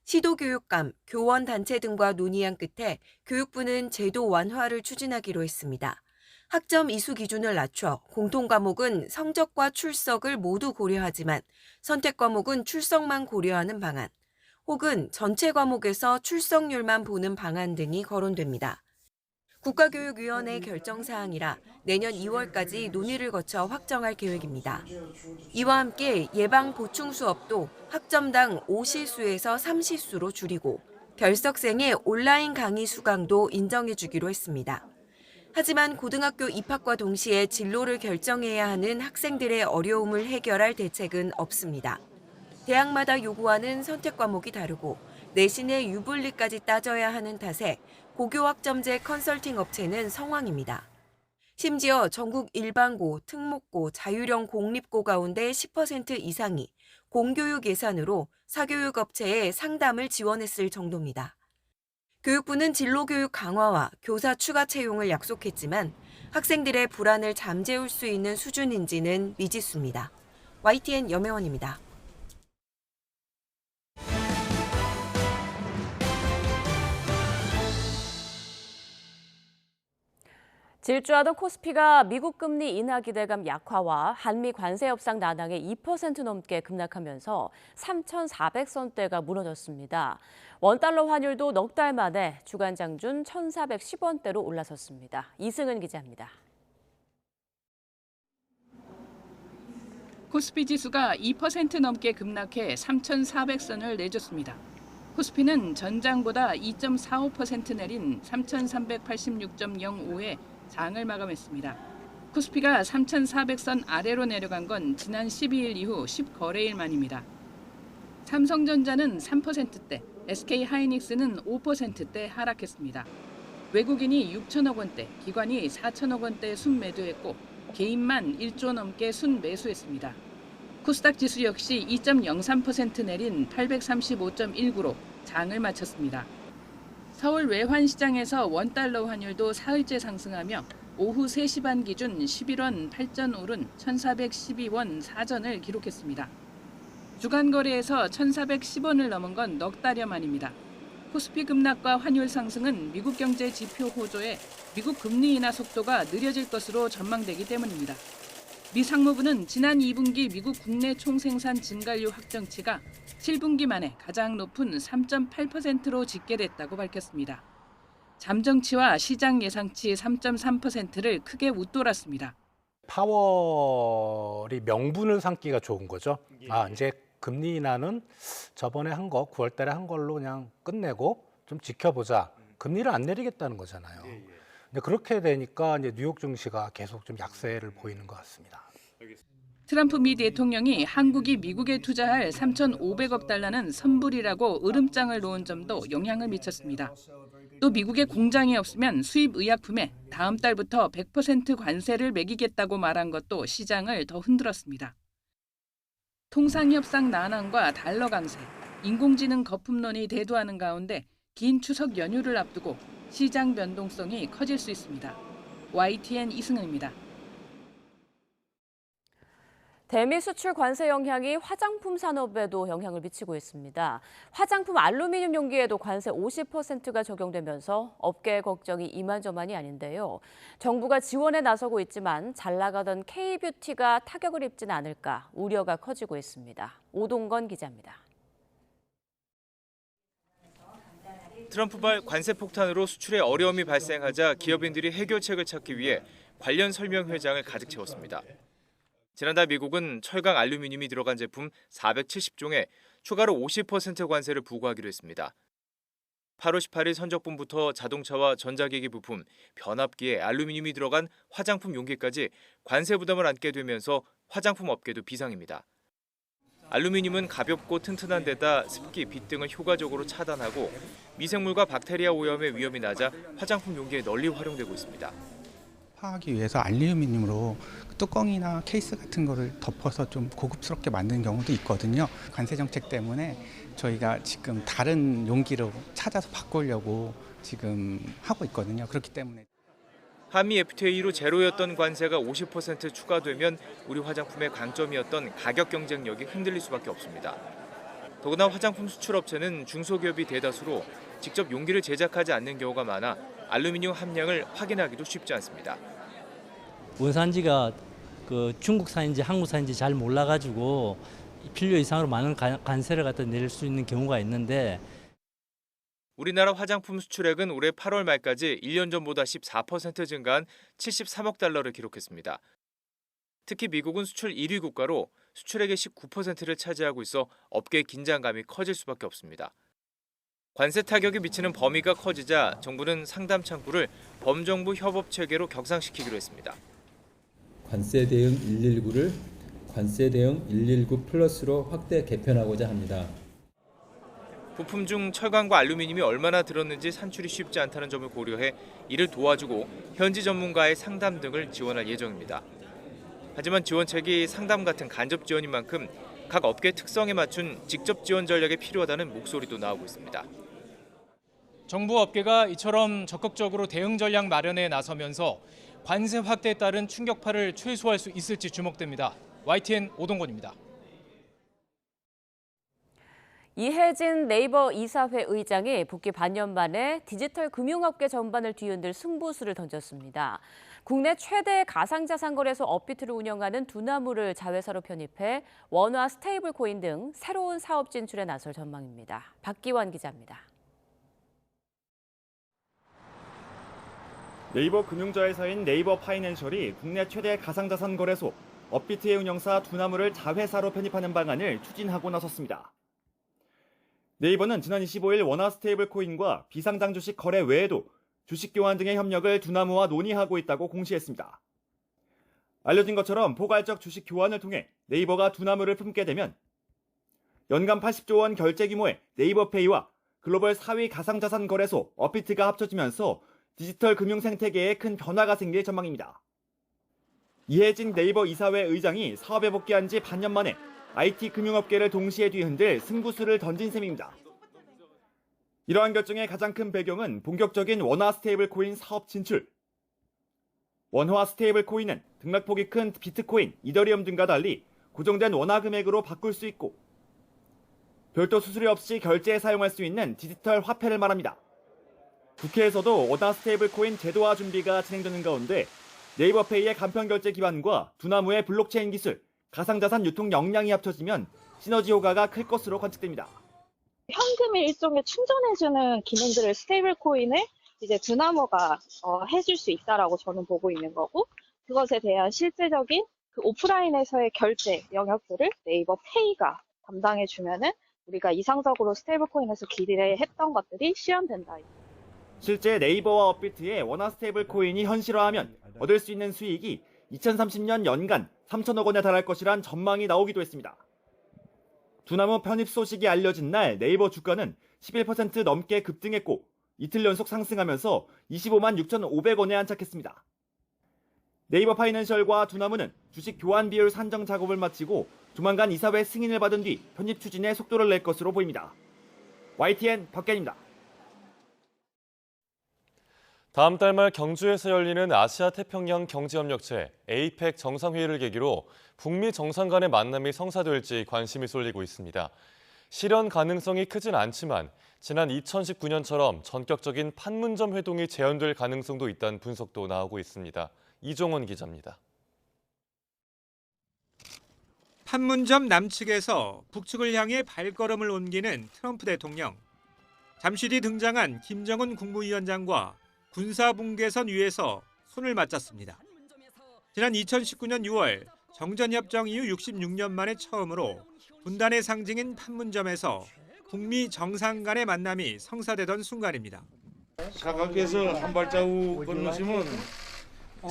시도교육감, 교원단체 등과 논의한 끝에 교육부는 제도 완화를 추진하기로 했습니다. 학점 이수 기준을 낮춰 공통과목은 성적과 출석을 모두 고려하지만 선택 과목은 출석만 고려하는 방안, 혹은 전체 과목에서 출석률만 보는 방안 등이 거론됩니다. 국가교육위원회 결정 사항이라 내년 2월까지 논의를 거쳐 확정할 계획입니다. 이와 함께 예방 보충 수업도 학점당 5시수에서 3시수로 줄이고 결석생의 온라인 강의 수강도 인정해 주기로 했습니다. 하지만 고등학교 입학과 동시에 진로를 결정해야 하는 학생들의 어려움을 해결할 대책은 없습니다. 대학마다 요구하는 선택 과목이 다르고 내신의 유불리까지 따져야 하는 탓에 고교 학점제 컨설팅 업체는 성황입니다. 심지어 전국 일반고, 특목고, 자율형 공립고 가운데 10% 이상이 공교육 예산으로 사교육 업체에 상담을 지원했을 정도입니다. 교육부는 진로교육 강화와 교사 추가 채용을 약속했지만 학생들의 불안을 잠재울 수 있는 수준인지는 미지수입니다. YTN 염혜원입니다. 질주하던 코스피가 미국 금리 인하 기대감 약화와 한미 관세 협상 난항에 2% 넘게 급락하면서 3,400선대가 무너졌습니다. 원달러 환율도 넉 달 만에 주간 장준 1,410원대로 올라섰습니다. 이승은 기자입니다. 코스피 지수가 2% 넘게 급락해 3,400선을 내줬습니다. 코스피는 전장보다 2.45% 내린 3,386.05에 장을 마감했습니다. 코스피가 3,400선 아래로 내려간 건 지난 12일 이후 10거래일 만입니다. 삼성전자는 3%대, SK하이닉스는 5%대 하락했습니다. 외국인이 6천억 원대, 기관이 4천억 원대 순매도했고 개인만 1조 넘게 순매수했습니다. 코스닥 지수 역시 2.03% 내린 835.19로 장을 마쳤습니다. 서울 외환시장에서 원달러 환율도 사흘째 상승하며 오후 3시 반 기준 11원 8전 오른 1,412원 4전을 기록했습니다. 주간 거래에서 1,410원을 넘은 건 넉 달여 만입니다. 코스피 급락과 환율 상승은 미국 경제 지표 호조에 미국 금리 인하 속도가 느려질 것으로 전망되기 때문입니다. 미 상무부는 지난 2분기 미국 국내 총생산 증가율 확정치가 7분기 만에 가장 높은 3.8%로 집계됐다고 밝혔습니다. 잠정치와 시장 예상치 3.3%를 크게 웃돌았습니다. 파월이 명분을 삼기가 좋은 거죠. 이제 금리 인하는 저번에 한 거, 9월 달에 한 걸로 그냥 끝내고 좀 지켜보자. 금리를 안 내리겠다는 거잖아요. 근데 그렇게 되니까 이제 뉴욕 증시가 계속 좀 약세를 보이는 것 같습니다. 트럼프 미 대통령이 한국이 미국에 투자할 3,500억 달러는 선불이라고 으름장을 놓은 점도 영향을 미쳤습니다. 또 미국에 공장이 없으면 수입 의약품에 다음 달부터 100% 관세를 매기겠다고 말한 것도 시장을 더 흔들었습니다. 통상협상 난항과 달러 강세, 인공지능 거품론이 대두하는 가운데 긴 추석 연휴를 앞두고 시장 변동성이 커질 수 있습니다. YTN 이승은입니다. 대미 수출 관세 영향이 화장품 산업에도 영향을 미치고 있습니다. 화장품 알루미늄 용기에도 관세 50%가 적용되면서 업계의 걱정이 이만저만이 아닌데요. 정부가 지원에 나서고 있지만 잘 나가던 K뷰티가 타격을 입지는 않을까 우려가 커지고 있습니다. 오동건 기자입니다. 트럼프발 관세 폭탄으로 수출에 어려움이 발생하자 기업인들이 해결책을 찾기 위해 관련 설명 회장을 가득 채웠습니다. 지난달 미국은 철강 알루미늄이 들어간 제품 470종에 추가로 50% 관세를 부과하기로 했습니다. 8월 18일 선적분부터 자동차와 전자기기 부품, 변압기에 알루미늄이 들어간 화장품 용기까지 관세 부담을 안게 되면서 화장품 업계도 비상입니다. 알루미늄은 가볍고 튼튼한 데다 습기, 빛 등을 효과적으로 차단하고 미생물과 박테리아 오염의 위험이 낮아 화장품 용기에 널리 활용되고 있습니다. 하기 위해서 알루미늄으로 뚜껑이나 케이스 같은 거를 덮어서 좀 고급스럽게 만드는 경우도 있거든요. 관세 정책 때문에 저희가 지금 다른 용기로 찾아서 바꾸려고 지금 하고 있거든요. 그렇기 때문에 한미 FTA로 제로였던 관세가 50% 추가되면 우리 화장품의 강점이었던 가격 경쟁력이 흔들릴 수밖에 없습니다. 더구나 화장품 수출업체는 중소기업이 대다수로 직접 용기를 제작하지 않는 경우가 많아 알루미늄 함량을 확인하기도 쉽지 않습니다. 원산지가 중국산인지 한국산인지 잘 몰라가지고 필요 이상으로 많은 관세를 갖다 내릴 수 있는 경우가 있는데 우리나라 화장품 수출액은 올해 8월 말까지 1년 전보다 14% 증가한 73억 달러를 기록했습니다. 특히 미국은 수출 1위 국가로 수출액의 19%를 차지하고 있어 업계의 긴장감이 커질 수밖에 없습니다. 관세 타격이 미치는 범위가 커지자 정부는 상담 창구를 범정부 협업 체계로 격상시키기로 했습니다. 관세 대응 119를 관세 대응 119 플러스로 확대 개편하고자 합니다. 부품 중 철강과 알루미늄이 얼마나 들었는지 산출이 쉽지 않다는 점을 고려해 이를 도와주고 현지 전문가의 상담 등을 지원할 예정입니다. 하지만 지원책이 상담 같은 간접 지원인 만큼 각 업계 특성에 맞춘 직접 지원 전략이 필요하다는 목소리도 나오고 있습니다. 정부 업계가 이처럼 적극적으로 대응 전략 마련에 나서면서 관세 확대에 따른 충격파를 최소화할 수 있을지 주목됩니다. YTN 오동건입니다. 이혜진 네이버 이사회 의장이 복귀 반년 만에 디지털 금융업계 전반을 뒤흔들 승부수를 던졌습니다. 국내 최대 가상자산 거래소 업비트를 운영하는 두나무를 자회사로 편입해 원화 스테이블 코인 등 새로운 사업 진출에 나설 전망입니다. 박기환 기자입니다. 네이버 금융자회사인 네이버 파이낸셜이 국내 최대 가상자산 거래소 업비트의 운영사 두나무를 자회사로 편입하는 방안을 추진하고 나섰습니다. 네이버는 지난 25일 원화 스테이블 코인과 비상장 주식 거래 외에도 주식 교환 등의 협력을 두나무와 논의하고 있다고 공시했습니다. 알려진 것처럼 포괄적 주식 교환을 통해 네이버가 두나무를 품게 되면 연간 80조 원 결제 규모의 네이버페이와 글로벌 4위 가상자산 거래소 업비트가 합쳐지면서 디지털 금융 생태계에 큰 변화가 생길 전망입니다. 이혜진 네이버 이사회 의장이 사업에 복귀한 지 반년 만에 IT 금융업계를 동시에 뒤흔들 승부수를 던진 셈입니다. 이러한 결정의 가장 큰 배경은 본격적인 원화 스테이블 코인 사업 진출. 원화 스테이블 코인은 등락폭이 큰 비트코인, 이더리움 등과 달리 고정된 원화 금액으로 바꿀 수 있고 별도 수수료 없이 결제에 사용할 수 있는 디지털 화폐를 말합니다. 국회에서도 원화 스테이블 코인 제도화 준비가 진행되는 가운데 네이버페이의 간편 결제 기반과 두나무의 블록체인 기술, 가상자산 유통 역량이 합쳐지면 시너지 효과가 클 것으로 관측됩니다. 현금을 일종의 충전해주는 기능들을 스테이블 코인을 이제 두나무가 해줄 수 있다라고 저는 보고 있는 거고, 그것에 대한 실제적인 그 오프라인에서의 결제 영역들을 네이버 페이가 담당해주면은 우리가 이상적으로 스테이블 코인에서 기대했던 것들이 실현된다. 실제 네이버와 업비트의 원화 스테이블 코인이 현실화하면 얻을 수 있는 수익이 2030년 연간 3천억 원에 달할 것이란 전망이 나오기도 했습니다. 두나무 편입 소식이 알려진 날 네이버 주가는 11% 넘게 급등했고 이틀 연속 상승하면서 25만 6,500원에 안착했습니다. 네이버 파이낸셜과 두나무는 주식 교환 비율 산정 작업을 마치고 조만간 이사회 승인을 받은 뒤 편입 추진에 속도를 낼 것으로 보입니다. YTN 박견입니다. 다음 달 말 경주에서 열리는 아시아 태평양 경제협력체 APEC 정상회의를 계기로 북미 정상 간의 만남이 성사될지 관심이 쏠리고 있습니다. 실현 가능성이 크진 않지만 지난 2019년처럼 전격적인 판문점 회동이 재현될 가능성도 있다는 분석도 나오고 있습니다. 이종원 기자입니다. 판문점 남측에서 북측을 향해 발걸음을 옮기는 트럼프 대통령. 잠시 뒤 등장한 김정은 국무위원장과 군사분계선 위에서 손을 맞잡습니다. 지난 2019년 6월 정전협정 이후 66년 만에 처음으로 분단의 상징인 판문점에서 북미 정상 간의 만남이 성사되던 순간입니다. 사각에서 한 발자국 건너시면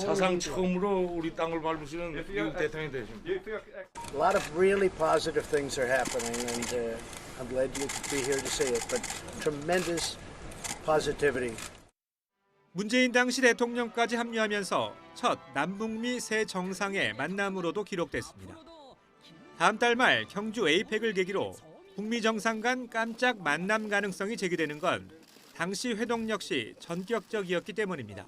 사상 처음으로 우리 땅을 밟으시는 미국 대통령이 되십니다. A lot of really positive things are happening, and I'm glad you could be here to see it. But tremendous positivity. 문재인 당시 대통령까지 합류하면서 첫 남북미 새 정상의 만남으로도 기록됐습니다. 다음 달 말 경주 에이펙을 계기로 북미 정상 간 깜짝 만남 가능성이 제기되는 건 당시 회동 역시 전격적이었기 때문입니다.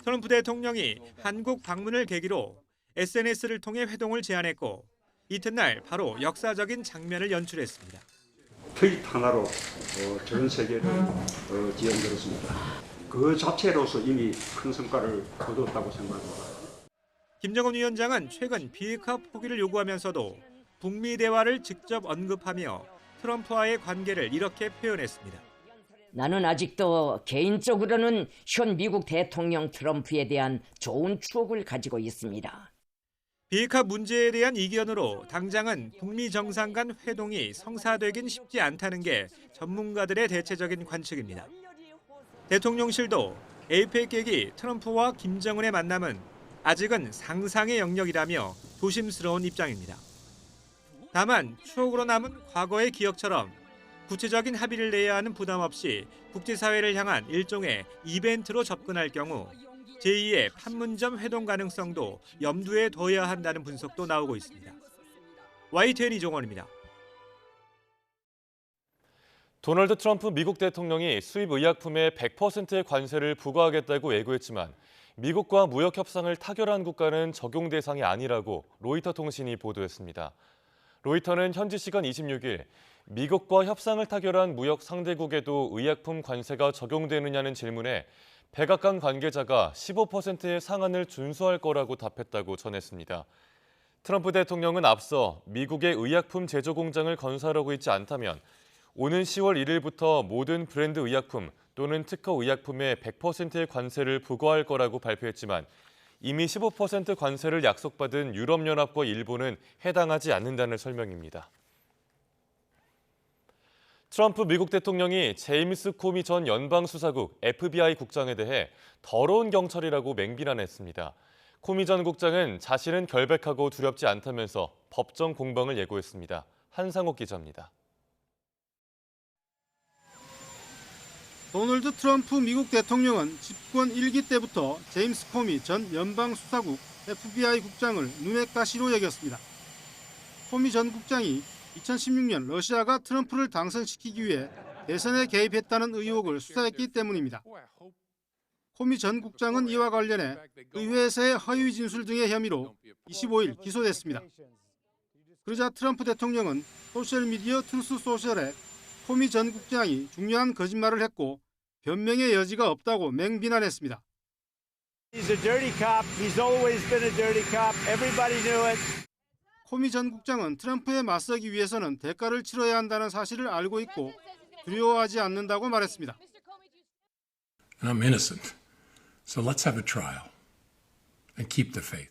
트럼프 대통령이 한국 방문을 계기로 SNS를 통해 회동을 제안했고 이튿날 바로 역사적인 장면을 연출했습니다. 트윗 하나로 전 세계를 지연들었습니다. 그 자체로서 이미 큰 성과를 거뒀다고 생각합니다. 김정은 위원장은 최근 비핵화 포기를 요구하면서도 북미 대화를 직접 언급하며 트럼프와의 관계를 이렇게 표현했습니다. 나는 아직도 개인적으로는 현 미국 대통령 트럼프에 대한 좋은 추억을 가지고 있습니다. 비핵화 문제에 대한 이견으로 당장은 북미 정상 간 회동이 성사되긴 쉽지 않다는 게 전문가들의 대체적인 관측입니다. 대통령실도 에이펙 계기 트럼프와 김정은의 만남은 아직은 상상의 영역이라며 조심스러운 입장입니다. 다만 추억으로 남은 과거의 기억처럼 구체적인 합의를 내야 하는 부담 없이 국제사회를 향한 일종의 이벤트로 접근할 경우 제2의 판문점 회동 가능성도 염두에 둬야 한다는 분석도 나오고 있습니다. YTN 이종원입니다. 도널드 트럼프 미국 대통령이 수입 의약품에 100%의 관세를 부과하겠다고 예고했지만 미국과 무역 협상을 타결한 국가는 적용 대상이 아니라고 로이터 통신이 보도했습니다. 로이터는 현지 시간 26일 미국과 협상을 타결한 무역 상대국에도 의약품 관세가 적용되느냐는 질문에 백악관 관계자가 15%의 상한을 준수할 거라고 답했다고 전했습니다. 트럼프 대통령은 앞서 미국의 의약품 제조 공장을 건설하고 있지 않다면 오는 10월 1일부터 모든 브랜드 의약품 또는 특허 의약품에 100%의 관세를 부과할 거라고 발표했지만 이미 15% 관세를 약속받은 유럽연합과 일본은 해당하지 않는다는 설명입니다. 트럼프 미국 대통령이 제임스 코미 전 연방수사국 FBI 국장에 대해 더러운 경찰이라고 맹비난했습니다. 코미 전 국장은 자신은 결백하고 두렵지 않다면서 법정 공방을 예고했습니다. 한상옥 기자입니다. 도널드 트럼프 미국 대통령은 집권 1기 때부터 제임스 코미 전 연방수사국 FBI 국장을 눈의 가시로 여겼습니다. 코미 전 국장이 2016년 러시아가 트럼프를 당선시키기 위해 대선에 개입했다는 의혹을 수사했기 때문입니다. 코미 전 국장은 이와 관련해 의회에서의 허위 진술 등의 혐의로 25일 기소됐습니다. 그러자 트럼프 대통령은 소셜미디어 트루스 소셜에 코미 전 국장이 중요한 거짓말을 했고 변명의 여지가 없다고 맹비난했습니다. He's a dirty cop. He's always been a dirty cop. Everybody knew it. 코미 전 국장은 트럼프에 맞서기 위해서는 대가를 치러야 한다는 사실을 알고 있고 두려워하지 않는다고 말했습니다. I'm innocent. So let's have a trial and keep the faith.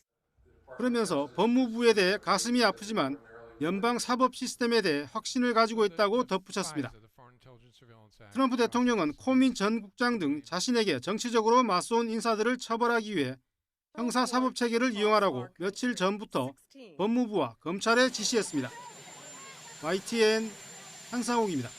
그러면서 법무부에 대해 가슴이 아프지만 연방 사법 시스템에 대해 확신을 가지고 있다고 덧붙였습니다. 트럼프 대통령은 코미 전 국장 등 자신에게 정치적으로 맞서온 인사들을 처벌하기 위해 형사사법 체계를 이용하라고 며칠 전부터 법무부와 검찰에 지시했습니다. YTN 한상옥입니다.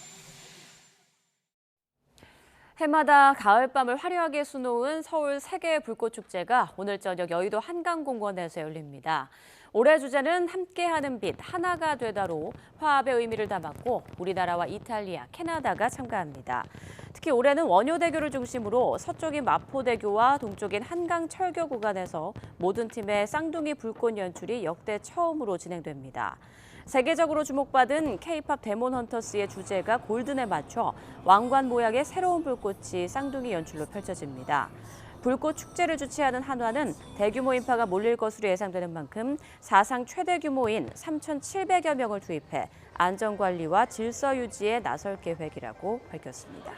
해마다 가을밤을 화려하게 수놓은 서울 세계 불꽃축제가 오늘 저녁 여의도 한강공원에서 열립니다. 올해 주제는 함께하는 빛, 하나가 되다로 화합의 의미를 담았고 우리나라와 이탈리아, 캐나다가 참가합니다. 특히 올해는 원효대교를 중심으로 서쪽인 마포대교와 동쪽인 한강철교 구간에서 모든 팀의 쌍둥이 불꽃 연출이 역대 처음으로 진행됩니다. 세계적으로 주목받은 K-팝 데몬 헌터스의 주제가 골든에 맞춰 왕관 모양의 새로운 불꽃이 쌍둥이 연출로 펼쳐집니다. 불꽃 축제를 주최하는 한화는 대규모 인파가 몰릴 것으로 예상되는 만큼 사상 최대 규모인 3,700여 명을 투입해 안전관리와 질서 유지에 나설 계획이라고 밝혔습니다.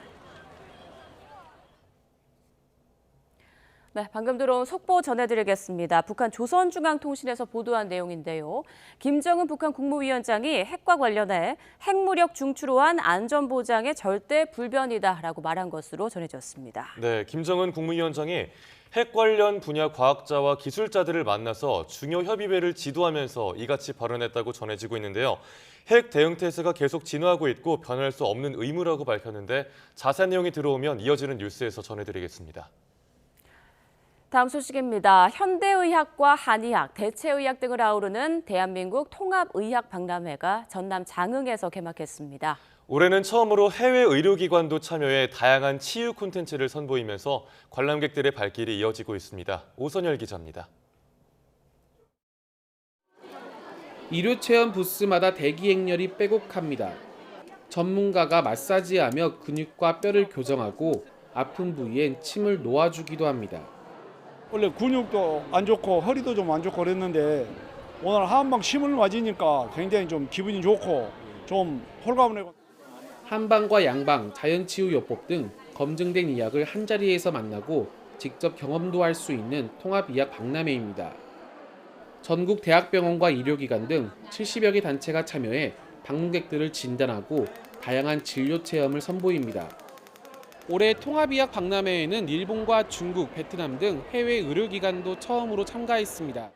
네, 방금 들어온 속보 전해드리겠습니다. 북한 조선중앙통신에서 보도한 내용인데요. 김정은 북한 국무위원장이 핵과 관련해 핵무력 중추로한 안전보장의 절대 불변이다라고 말한 것으로 전해졌습니다. 네, 김정은 국무위원장이 핵 관련 분야 과학자와 기술자들을 만나서 중요 협의회를 지도하면서 이같이 발언했다고 전해지고 있는데요. 핵 대응 태세가 계속 진화하고 있고 변할 수 없는 의무라고 밝혔는데 자세한 내용이 들어오면 이어지는 뉴스에서 전해드리겠습니다. 다음 소식입니다. 현대의학과 한의학, 대체의학 등을 아우르는 대한민국 통합의학박람회가 전남 장흥에서 개막했습니다. 올해는 처음으로 해외 의료기관도 참여해 다양한 치유 콘텐츠를 선보이면서 관람객들의 발길이 이어지고 있습니다. 오선열 기자입니다. 의료체험 부스마다 대기 행렬이 빼곡합니다. 전문가가 마사지하며 근육과 뼈를 교정하고 아픈 부위엔 침을 놓아주기도 합니다. 원래 근육도 안 좋고 허리도 좀 안 좋고 그랬는데 오늘 한방 침을 맞으니까 굉장히 좀 기분이 좋고 좀 홀가분하고. 한방과 양방, 자연치유요법 등 검증된 의학을 한자리에서 만나고 직접 경험도 할 수 있는 통합의학 박람회입니다. 전국 대학병원과 의료기관 등 70여 개 단체가 참여해 방문객들을 진단하고 다양한 진료 체험을 선보입니다. 올해 통합의학 박람회에는 일본과 중국, 베트남 등 해외 의료기관도 처음으로 참가했습니다.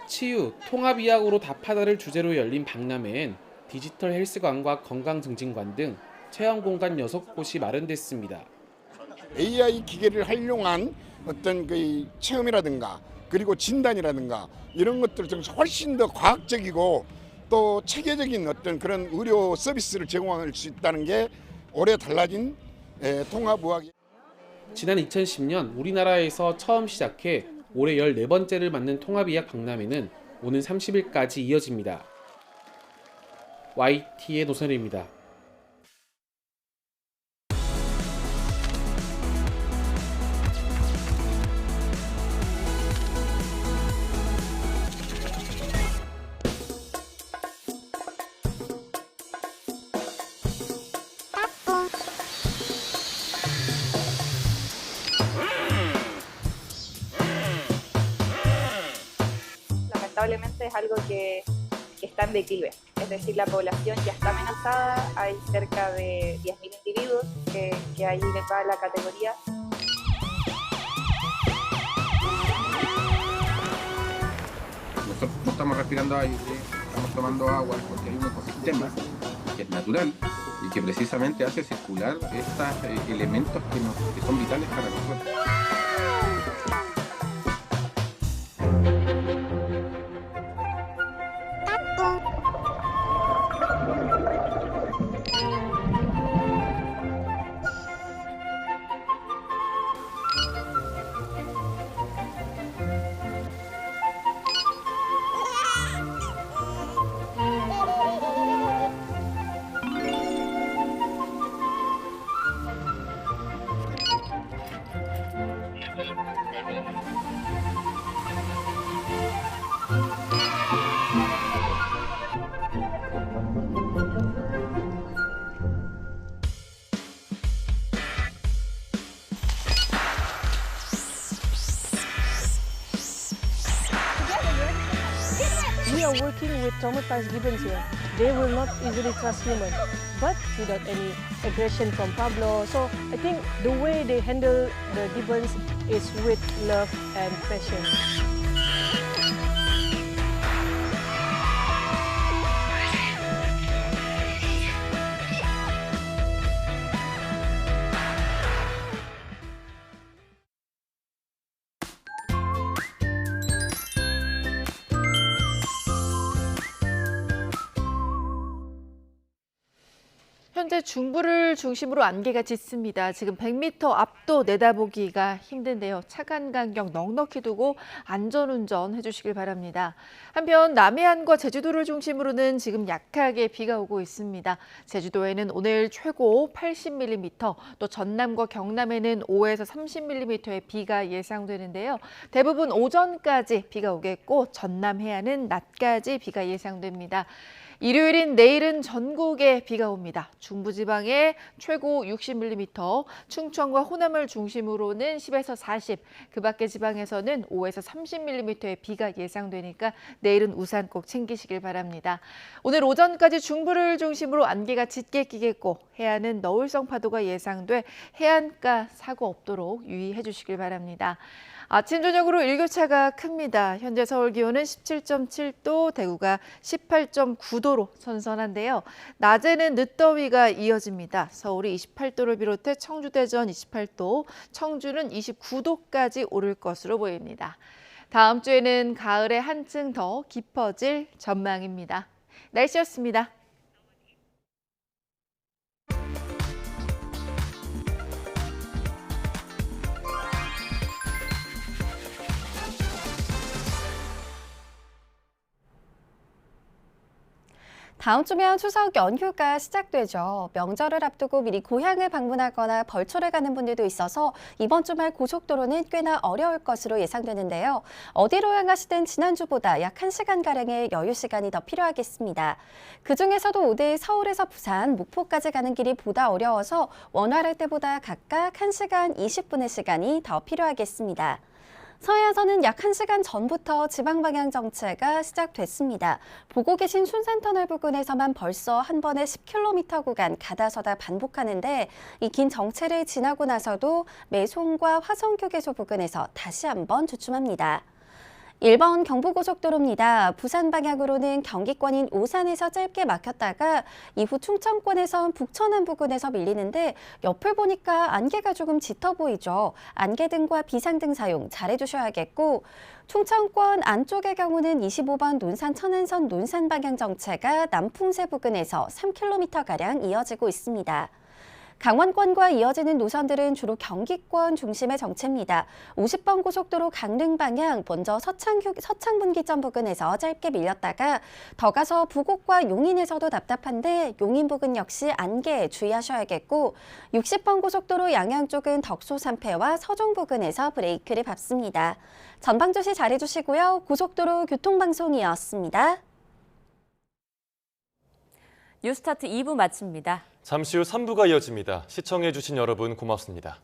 치유, 통합의학으로 답하다를 주제로 열린 박람회엔 디지털 헬스관과 건강증진관 등 체험 공간 6곳이 마련됐습니다. AI 기계를 활용한 어떤 그 체험이라든가 그리고 진단이라든가 이런 것들 중에서 훨씬 더 과학적이고 또 체계적인 어떤 그런 의료 서비스를 제공할 수 있다는 게 올해 달라진 통합의학이. 지난 2010년 우리나라에서 처음 시작해 올해 14번째를 맞는 통합의학 박람회는 오는 30일까지 이어집니다. YT의 노선입니다. Lamentablemente es algo que está en declive, es decir, la población ya está amenazada, hay cerca de 10.000 individuos que ahí les va la categoría. Nosotros no estamos respirando aire, estamos tomando agua porque hay un ecosistema que es natural y que precisamente hace circular estos elementos que son vitales para nosotros. We are working with traumatized gibbons here. They will not easily trust humans, but without any aggression from Pablo. So I think the way they handle the gibbons is with love and passion. 현재 중부를 중심으로 안개가 짙습니다. 지금 100m 앞도 내다보기가 힘든데요. 차간 간격 넉넉히 두고 안전운전 해주시길 바랍니다. 한편 남해안과 제주도를 중심으로는 지금 약하게 비가 오고 있습니다. 제주도에는 오늘 최고 80mm, 또 전남과 경남에는 5에서 30mm의 비가 예상되는데요. 대부분 오전까지 비가 오겠고 전남 해안은 낮까지 비가 예상됩니다. 일요일인 내일은 전국에 비가 옵니다. 중부지방에 최고 60mm, 충청과 호남을 중심으로는 10에서 40, 그 밖의 지방에서는 5에서 30mm의 비가 예상되니까 내일은 우산 꼭 챙기시길 바랍니다. 오늘 오전까지 중부를 중심으로 안개가 짙게 끼겠고 해안은 너울성 파도가 예상돼 해안가 사고 없도록 유의해 주시길 바랍니다. 아침 저녁으로 일교차가 큽니다. 현재 서울 기온은 17.7도, 대구가 18.9도로 선선한데요. 낮에는 늦더위가 이어집니다. 서울이 28도를 비롯해 청주, 대전 28도, 청주는 29도까지 오를 것으로 보입니다. 다음 주에는 가을에 한층 더 깊어질 전망입니다. 날씨였습니다. 다음 주면 추석 연휴가 시작되죠. 명절을 앞두고 미리 고향을 방문하거나 벌초를 가는 분들도 있어서 이번 주말 고속도로는 꽤나 어려울 것으로 예상되는데요. 어디로 향하시든 지난주보다 약 1시간가량의 여유 시간이 더 필요하겠습니다. 그중에서도 오늘 서울에서 부산, 목포까지 가는 길이 보다 어려워서 원활할 때보다 각각 1시간 20분의 시간이 더 필요하겠습니다. 서해안선은 약 1시간 전부터 지방 방향 정체가 시작됐습니다. 보고 계신 순산터널 부근에서만 벌써 한 번에 10km 구간 가다서다 반복하는데 이 긴 정체를 지나고 나서도 매송과 화성휴게소 부근에서 다시 한번 주춤합니다. 1번 경부고속도로입니다. 부산 방향으로는 경기권인 오산에서 짧게 막혔다가 이후 충청권에선 북천안 부근에서 밀리는데 옆을 보니까 안개가 조금 짙어 보이죠. 안개등과 비상등 사용 잘해주셔야겠고 충청권 안쪽의 경우는 25번 논산 천안선 논산 방향 정체가 남풍새 부근에서 3km가량 이어지고 있습니다. 강원권과 이어지는 노선들은 주로 경기권 중심의 정체입니다. 50번 고속도로 강릉 방향 먼저 서창분기점 부근에서 짧게 밀렸다가 더 가서 부곡과 용인에서도 답답한데 용인 부근 역시 안개에 주의하셔야겠고 60번 고속도로 양양 쪽은 덕소 3패와 서종 부근에서 브레이크를 밟습니다. 전방 주시 잘해주시고요. 고속도로 교통방송이었습니다. 뉴스타트 2부 마칩니다. 잠시 후 3부가 이어집니다. 시청해주신 여러분 고맙습니다.